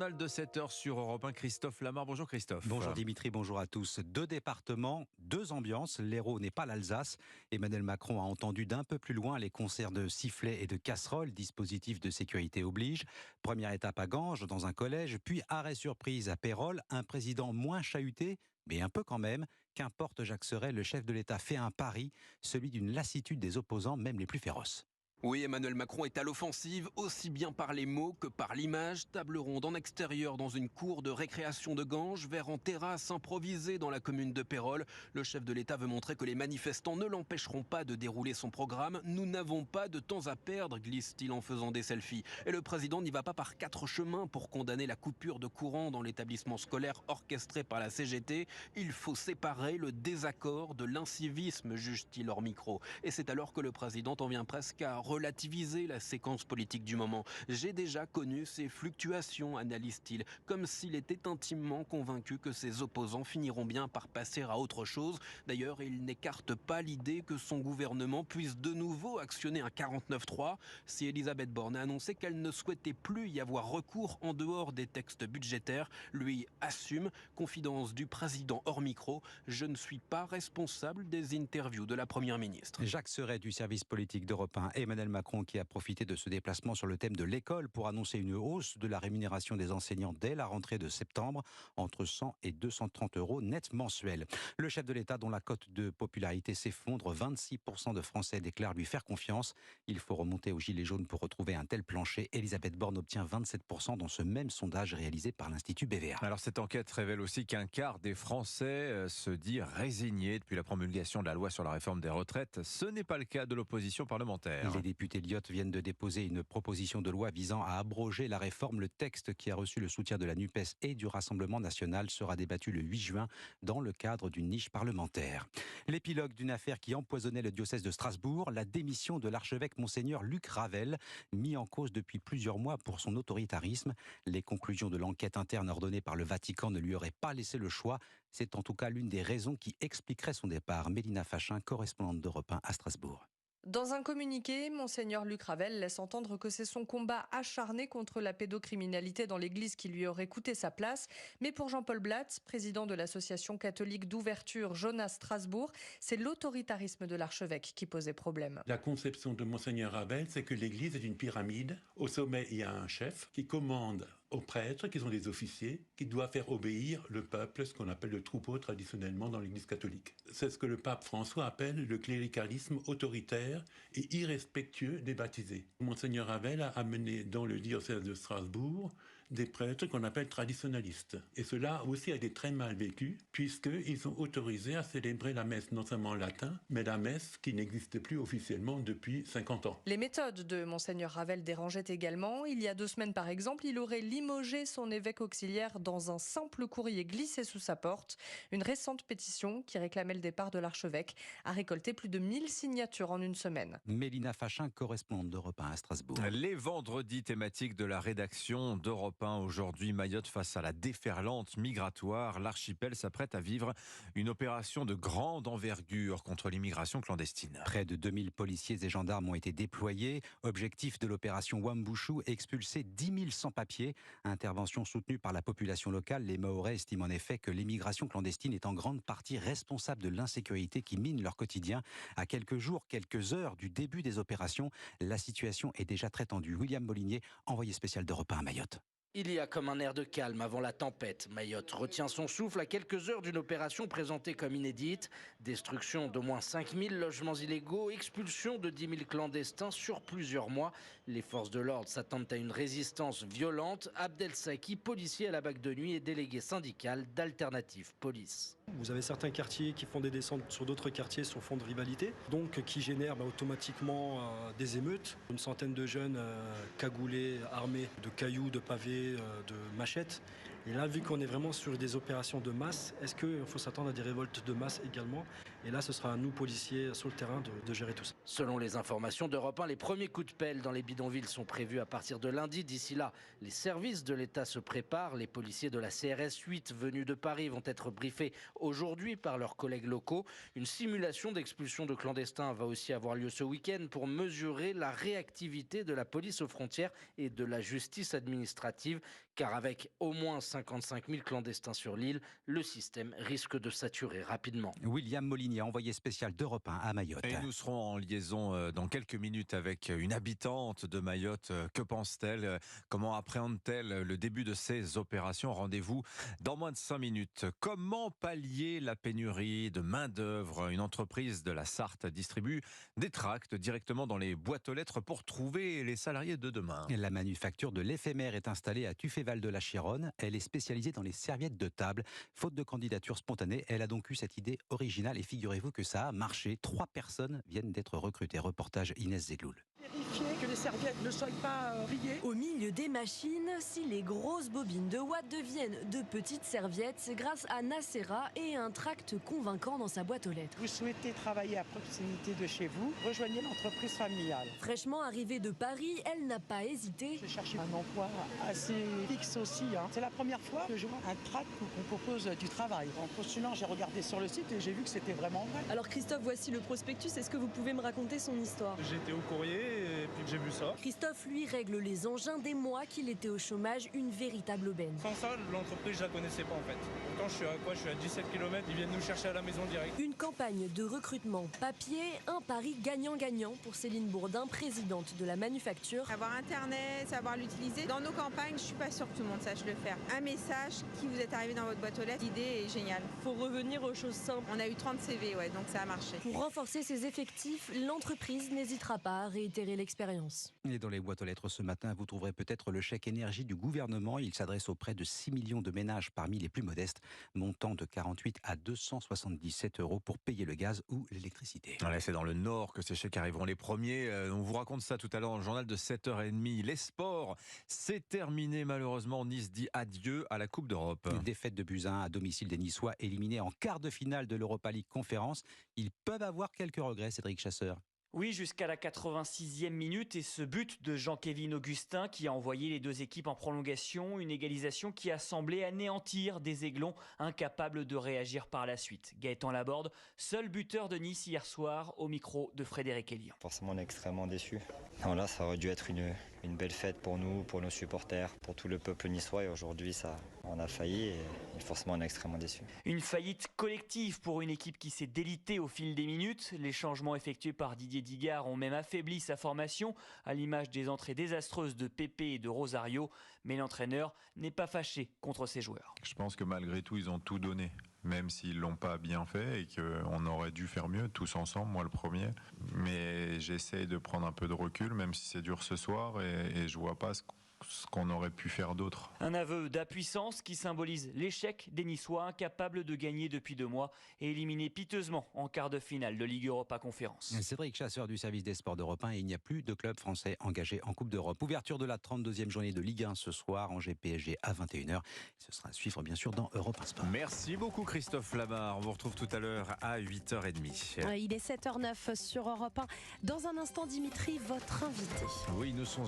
journal de 7 heures sur Europe 1, Christophe Lamar. Bonjour Christophe. Bonjour Dimitri, bonjour à tous. 2 départements, 2 ambiances. L'Hérault n'est pas l'Alsace. Emmanuel Macron a entendu d'un peu plus loin les concerts de sifflets et de casseroles. Dispositif de sécurité oblige. Première étape à Ganges, dans un collège. Puis arrêt surprise à Pérols. Un président moins chahuté, mais un peu quand même. Qu'importe Jacques Serret, le chef de l'État fait un pari, celui d'une lassitude des opposants, même les plus féroces. Oui, Emmanuel Macron est à l'offensive, aussi bien par les mots que par l'image. Table ronde en extérieur dans une cour de récréation de Ganges, verre en terrasse improvisé dans la commune de Pérols. Le chef de l'État veut montrer que les manifestants ne l'empêcheront pas de dérouler son programme. Nous n'avons pas de temps à perdre, glisse-t-il en faisant des selfies. Et le président n'y va pas par 4 chemins pour condamner la coupure de courant dans l'établissement scolaire orchestré par la CGT. Il faut séparer le désaccord de l'incivisme, juge-t-il hors micro. Et c'est alors que le président en vient presque à relativiser la séquence politique du moment. J'ai déjà connu ces fluctuations, analyse-t-il, comme s'il était intimement convaincu que ses opposants finiront bien par passer à autre chose. D'ailleurs, il n'écarte pas l'idée que son gouvernement puisse de nouveau actionner un 49-3 si Elisabeth Borne a annoncé qu'elle ne souhaitait plus y avoir recours en dehors des textes budgétaires. Lui assume, confidence du président hors micro, je ne suis pas responsable des interviews de la première ministre. Jacques Serret du service politique d'Europe 1 et Emmanuel Macron qui a profité de ce déplacement sur le thème de l'école pour annoncer une hausse de la rémunération des enseignants dès la rentrée de septembre, entre 100 et 230 euros net mensuels. Le chef de l'État dont la cote de popularité s'effondre, 26% de Français déclarent lui faire confiance. Il faut remonter aux gilets jaunes pour retrouver un tel plancher. Elisabeth Borne obtient 27% dans ce même sondage réalisé par l'Institut BVA. Alors cette enquête révèle aussi qu'un quart des Français se dit résigné depuis la promulgation de la loi sur la réforme des retraites. Ce n'est pas le cas de l'opposition parlementaire. Les députés Lyotte viennent de déposer une proposition de loi visant à abroger la réforme. Le texte qui a reçu le soutien de la NUPES et du Rassemblement national sera débattu le 8 juin dans le cadre d'une niche parlementaire. L'épilogue d'une affaire qui empoisonnait le diocèse de Strasbourg, la démission de l'archevêque Monseigneur Luc Ravel, mis en cause depuis plusieurs mois pour son autoritarisme. Les conclusions de l'enquête interne ordonnée par le Vatican ne lui auraient pas laissé le choix. C'est en tout cas l'une des raisons qui expliquerait son départ. Mélina Fachin, correspondante d'Europe 1 à Strasbourg. Dans un communiqué, Monseigneur Luc Ravel laisse entendre que c'est son combat acharné contre la pédocriminalité dans l'Église qui lui aurait coûté sa place. Mais pour Jean-Paul Blatz, président de l'association catholique d'ouverture Jonas Strasbourg, c'est l'autoritarisme de l'archevêque qui posait problème. La conception de Monseigneur Ravel, c'est que l'Église est une pyramide. Au sommet, il y a un chef qui commande aux prêtres, qui sont des officiers, qui doivent faire obéir le peuple, ce qu'on appelle le troupeau traditionnellement dans l'Église catholique. C'est ce que le pape François appelle le cléricalisme autoritaire et irrespectueux des baptisés. Monseigneur Ravel a amené dans le diocèse de Strasbourg des prêtres qu'on appelle traditionalistes. Et cela aussi a été très mal vécu, puisqu'ils sont autorisés à célébrer la messe non seulement en latin, mais la messe qui n'existe plus officiellement depuis 50 ans. Les méthodes de Monseigneur Ravel dérangeaient également. Il y a 2 semaines par exemple, il aurait limogé son évêque auxiliaire dans un simple courrier glissé sous sa porte. Une récente pétition qui réclamait le départ de l'archevêque a récolté plus de 1000 signatures en une semaine. Mélina Fachin, correspondante d'Europe 1 à Strasbourg. Les vendredis thématiques de la rédaction d'Europe 1. Aujourd'hui, Mayotte face à la déferlante migratoire. L'archipel s'apprête à vivre une opération de grande envergure contre l'immigration clandestine. Près de 2000 policiers et gendarmes ont été déployés. Objectif de l'opération Wambushu, expulser 10 000 sans-papiers. Intervention soutenue par la population locale. Les Mahorais estiment en effet que l'immigration clandestine est en grande partie responsable de l'insécurité qui mine leur quotidien. À quelques jours, quelques heures du début des opérations, la situation est déjà très tendue. William Molinier, envoyé spécial d'Europe 1 à Mayotte. Il y a comme un air de calme avant la tempête. Mayotte retient son souffle à quelques heures d'une opération présentée comme inédite. Destruction d'au moins 5000 logements illégaux, expulsion de 10 000 clandestins sur plusieurs mois. Les forces de l'ordre s'attendent à une résistance violente. Abdel Saki, policier à la BAC de nuit et délégué syndical d'Alternative Police. Vous avez certains quartiers qui font des descentes sur d'autres quartiers sur fond de rivalité, donc qui génèrent automatiquement des émeutes. Une centaine de jeunes cagoulés, armés de cailloux, de pavés, de machettes, Et là, vu qu'on est vraiment sur des opérations de masse, est-ce qu'il faut s'attendre à des révoltes de masse également? Et là, ce sera à nous, policiers, sur le terrain, de gérer tout ça. Selon les informations d'Europe 1, les premiers coups de pelle dans les bidonvilles sont prévus à partir de lundi. D'ici là, les services de l'État se préparent. Les policiers de la CRS 8 venus de Paris vont être briefés aujourd'hui par leurs collègues locaux. Une simulation d'expulsion de clandestins va aussi avoir lieu ce week-end pour mesurer la réactivité de la police aux frontières et de la justice administrative. Car avec au moins 55 000 clandestins sur l'île, le système risque de saturer rapidement. William Molinier, envoyé spécial d'Europe 1 à Mayotte. Et nous serons en liaison dans quelques minutes avec une habitante de Mayotte. Que pense-t-elle? Comment appréhende-t-elle le début de ces opérations? Rendez-vous dans moins de 5 minutes. Comment pallier la pénurie de main-d'œuvre? Une entreprise de la Sarthe distribue des tracts directement dans les boîtes aux lettres pour trouver les salariés de demain. La manufacture de l'éphémère est installée à Tufféval de la Chironne. Elle est spécialisée dans les serviettes de table. Faute de candidature spontanée, elle a donc eu cette idée originale et figurez-vous que ça a marché. 3 personnes viennent d'être recrutées. Reportage Inès Zegloul. Vérifier que les serviettes ne soient pas pliées. Au milieu des machines, si les grosses bobines de Watt deviennent de petites serviettes, c'est grâce à Nacera et un tract convaincant dans sa boîte aux lettres. Vous souhaitez travailler à proximité de chez vous, rejoignez l'entreprise familiale. Fraîchement arrivée de Paris, elle n'a pas hésité. J'ai cherché un emploi assez fixe aussi. C'est la première fois que je vois un tract où on propose du travail. En postulant, j'ai regardé sur le site et j'ai vu que c'était vraiment vrai. Alors Christophe, voici le prospectus. Est-ce que vous pouvez me raconter son histoire? J'étais au courrier et puis j'ai vu ça. Christophe, lui, règle les engins des mois qu'il était au chômage, une véritable aubaine. Sans ça, l'entreprise, je la connaissais pas en fait. Pourtant, je suis à 17 km, ils viennent nous chercher à la maison direct. Une campagne de recrutement papier, un pari gagnant-gagnant pour Céline Bourdin, présidente de la manufacture. Avoir Internet, savoir l'utiliser. Dans nos campagnes, je suis pas sûre que tout le monde sache le faire. Un message qui vous est arrivé dans votre boîte aux lettres, l'idée est géniale. Faut revenir aux choses simples. On a eu 30 CV, ouais, donc ça a marché. Pour renforcer ses effectifs, l'entreprise n'hésitera pas à réitérer l'expérience. Et dans les boîtes aux lettres ce matin, vous trouverez peut-être le chèque énergie du gouvernement. Il s'adresse auprès de 6 millions de ménages parmi les plus modestes, montant de 48 à 277 € pour payer le gaz ou l'électricité. Voilà, c'est dans le Nord que ces chèques arriveront les premiers. On vous raconte ça tout à l'heure dans le journal de 7h30. Les sports, c'est terminé malheureusement. Nice dit adieu à la Coupe d'Europe. Une défaite de buts 1 à domicile des Niçois, éliminés en quart de finale de l'Europa League Conférence. Ils peuvent avoir quelques regrets, Cédric Chasseur. Oui, jusqu'à la 86e minute et ce but de Jean-Kévin Augustin qui a envoyé les deux équipes en prolongation, une égalisation qui a semblé anéantir des Aiglons incapables de réagir par la suite. Gaëtan Laborde, seul buteur de Nice hier soir au micro de Frédéric Elian. Forcément, on est extrêmement déçus. Non, là, ça aurait dû être une belle fête pour nous, pour nos supporters, pour tout le peuple niçois et aujourd'hui, ça, on a failli et forcément, on est extrêmement déçus. Une faillite collective pour une équipe qui s'est délitée au fil des minutes. Les changements effectués par Didier Digard ont même affaibli sa formation, à l'image des entrées désastreuses de Pépé et de Rosario. Mais l'entraîneur n'est pas fâché contre ses joueurs. Je pense que malgré tout, ils ont tout donné, même s'ils ne l'ont pas bien fait et qu'on aurait dû faire mieux, tous ensemble, moi le premier. Mais j'essaye de prendre un peu de recul, même si c'est dur ce soir, et je ne vois pas ce qu'on aurait pu faire d'autre. Un aveu d'impuissance qui symbolise l'échec des Niçois, incapables de gagner depuis 2 mois et éliminés piteusement en quart de finale de Ligue Europa Conférence. Cédric Chasseur du service des sports d'Europe 1, et il n'y a plus de club français engagé en Coupe d'Europe. Ouverture de la 32e journée de Ligue 1 ce soir, Angers PSG à 21h. Ce sera à suivre bien sûr dans Europe 1 Sport. Merci beaucoup Christophe Lamar. On vous retrouve tout à l'heure à 8h30. Il est 7h09 sur Europe 1. Dans un instant, Dimitri, votre invité. Oui, nous sommes